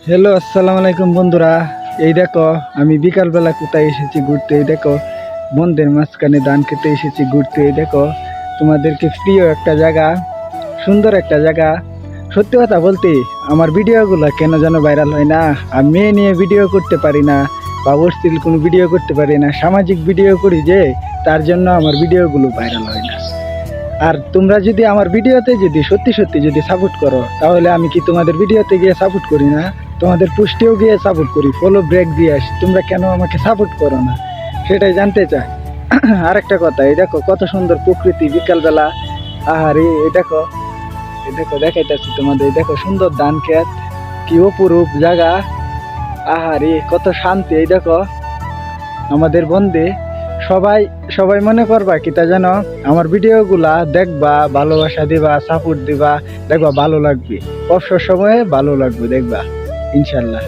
Hello, আসসালামু আলাইকুম বন্ধুরা। এই দেখো আমি বিকালবেলা কোথায় এসেছি ঘুরতে। এই দেখো বন্ধের মাঝখানে ধান খেতে এসেছি ঘুরতে। এই দেখো তোমাদেরকে প্রিয় একটা জায়গা, সুন্দর একটা জায়গা। সত্যি কথা বলতে আমার ভিডিওগুলো কেন যেন ভাইরাল হয় না। আর মেয়ে নিয়ে ভিডিও করতে পারি না বা অশ্লীল কোনো ভিডিও করতে পারি না, সামাজিক ভিডিও করি যে, তার জন্য আমার ভিডিওগুলো ভাইরাল হয় না। আর তোমরা যদি আমার ভিডিওতে যদি সত্যি সত্যি যদি সাপোর্ট করো, তাহলে আমি কি তোমাদের ভিডিওতে গিয়ে সাপোর্ট করি না? তোমাদের পোস্টেও গিয়ে সাপোর্ট করি, ফলো ব্রেক দিয়ে আসি। তোমরা কেন আমাকে সাপোর্ট করো না, সেটাই জানতে চাই। আরেকটা কথা, এই দেখো কত সুন্দর প্রকৃতি বিকালবেলা। আহারে এই দেখো দেখাইতেছি তোমাদের। এই দেখো সুন্দর ধান ক্ষেত, কি অপরূপ জায়গা। আহারে কত শান্তি। এই দেখো আমাদের বন্ধে সবাই সবাই মনে করবা কি তা জানো, আমার ভিডিওগুলা দেখবা, ভালোবাসা দিবা, সাপোর্ট দিবা, দেখবা ভালো লাগবে। অবসর সময়ে ভালো লাগবে, দেখবা ইনশাল্লাহ।